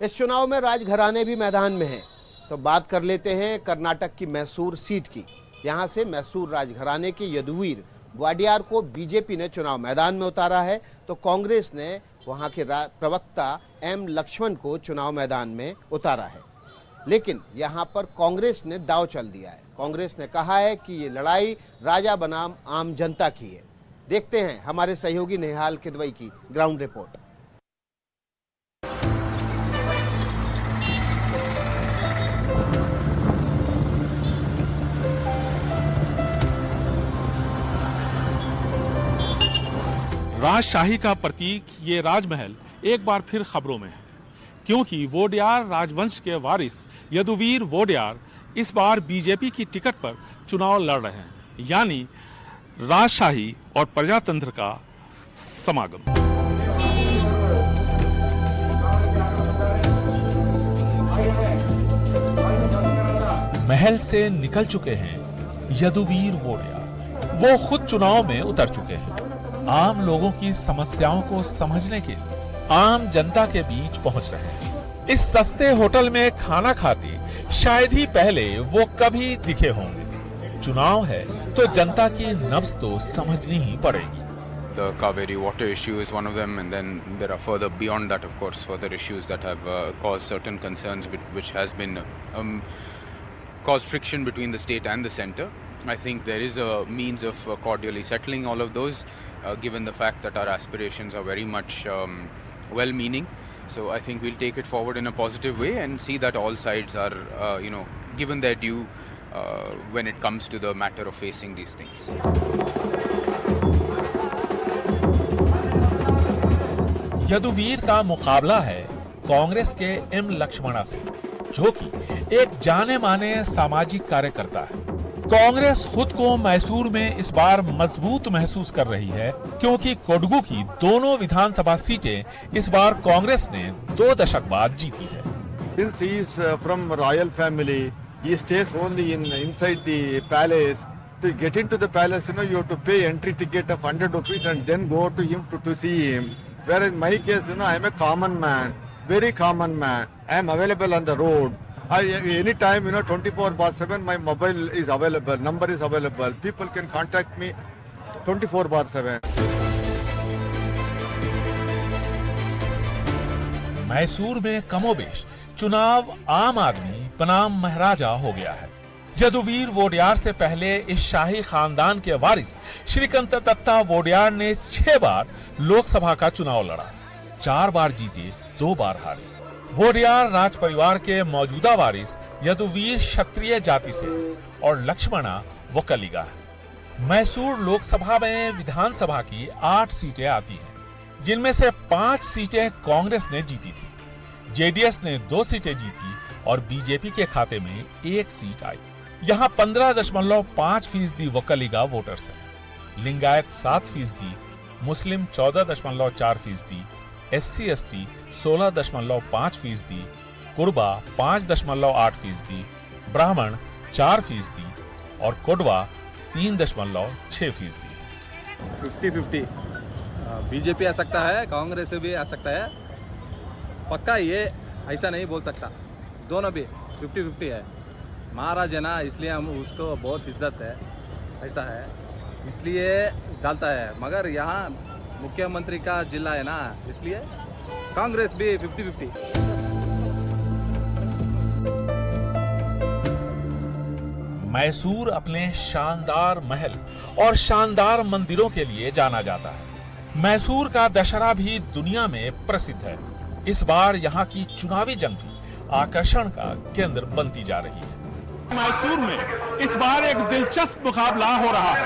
इस चुनाव में राजघराने भी मैदान में हैं। तो बात कर लेते हैं कर्नाटक की मैसूर सीट की। यहां से मैसूर राजघराने के यदुवीर वाडियार को बीजेपी ने चुनाव मैदान में उतारा है, तो कांग्रेस ने वहां के प्रवक्ता एम लक्ष्मण को चुनाव मैदान में उतारा है। लेकिन यहां पर कांग्रेस ने दांव चल दिया है। कांग्रेस ने कहा है कि ये लड़ाई राजा बनाम आम जनता की है। देखते हैं हमारे सहयोगी नेहाल किदवई की ग्राउंड रिपोर्ट। राजशाही का प्रतीक ये राजमहल एक बार फिर खबरों में है, क्योंकि वोडियार राजवंश के वारिस यदुवीर वोडियार इस बार बीजेपी की टिकट पर चुनाव लड़ रहे हैं, यानी राजशाही और प्रजातंत्र का समागम। महल से निकल चुके हैं यदुवीर वोडियार। वो खुद चुनाव में उतर चुके हैं। आम लोगों की समस्याओं को समझने के लिए आम जनता के बीच पहुंच रहे हैं। इस सस्ते होटल में खाना खाते शायद ही पहले वो कभी दिखे होंगे। चुनाव है तो जनता की नब्ज तो समझनी ही पड़ेगी। The Kaveri water issue is one of them, and then there are further beyond that, of course, further issues that have caused certain concerns, which has been caused friction between the state and the centre. I think there is a means of cordially settling all of those, given the fact that our aspirations are very much well-meaning. So I think we'll take it forward in a positive way and see that all sides are, given their due when it comes to the matter of facing these things. Yaduveer का मुकाबला है कांग्रेस के M Lakshmana से, जो कि एक जाने माने सामाजिक कार्यकर्ता है। कांग्रेस खुद को मैसूर में इस बार मजबूत महसूस कर रही है, क्योंकि कोडगु की दोनों विधानसभा सीटें इस बार कांग्रेस ने 2 दशक बाद जीती है। Since he is from royal family, he stays only inside the palace. To get into the palace, you have to pay entry ticket of 100 rupees and then go to him to see him. Whereas in my case, I am a common man, very common man. I am available on the road. Anytime, 24/7, my mobile is available, number is available. People can contact me 24/7. Mysore में कमोबेश चुनाव आम आदमी बनाम महाराजा हो गया है। यदुवीर वोडियार से पहले इस शाही खानदान के वारिस श्रीकांत दत्ता वोडियार ने 6 बार लोकसभा का चुनाव लड़ा, 4 बार जीते, 2 बार हारे। वोडियार राज परिवार के मौजूदा वारिस यदुवीर क्षत्रिय जाति से और लक्ष्मणा वकलिगा है। मैसूर लोकसभा में विधानसभा की 8 सीटें आती हैं, जिनमें से 5 सीटें कांग्रेस ने जीती थी। जेडीएस ने 2 सीटें जीती और बीजेपी के खाते में 1 सीट आई। यहाँ 15.5% वकलिगा वोटर्स हैं। लिंगायत 7%, मुस्लिम 14.4%, SC/ST 16.5%, कुर्बा 5.8%, ब्राह्मण 4% और कोडवा 3.6%। 50-50 बीजेपी आ सकता है, कांग्रेस भी आ सकता है। पक्का ये ऐसा नहीं बोल सकता, दोनों भी 50-50 है। महाराज है ना, इसलिए हम उसको बहुत इज्जत है, ऐसा है, इसलिए डालता है। मगर यहाँ मुख्यमंत्री का जिला है ना, इसलिए कांग्रेस भी 50-50। मैसूर अपने शानदार महल और शानदार मंदिरों के लिए जाना जाता है। मैसूर का दशहरा भी दुनिया में प्रसिद्ध है। इस बार यहाँ की चुनावी जंग भी आकर्षण का केंद्र बनती जा रही है। मैसूर में इस बार एक दिलचस्प मुकाबला हो रहा है।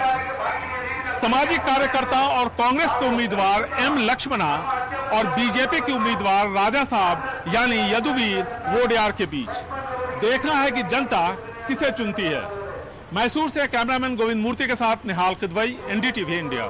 सामाजिक कार्यकर्ता और कांग्रेस के उम्मीदवार एम लक्ष्मणा और बीजेपी के उम्मीदवार राजा साहब यानी यदुवीर वोडियार के बीच। देखना है कि जनता किसे चुनती है। मैसूर से कैमरामैन गोविंद मूर्ति के साथ निहाल किदवई, NDTV इंडिया।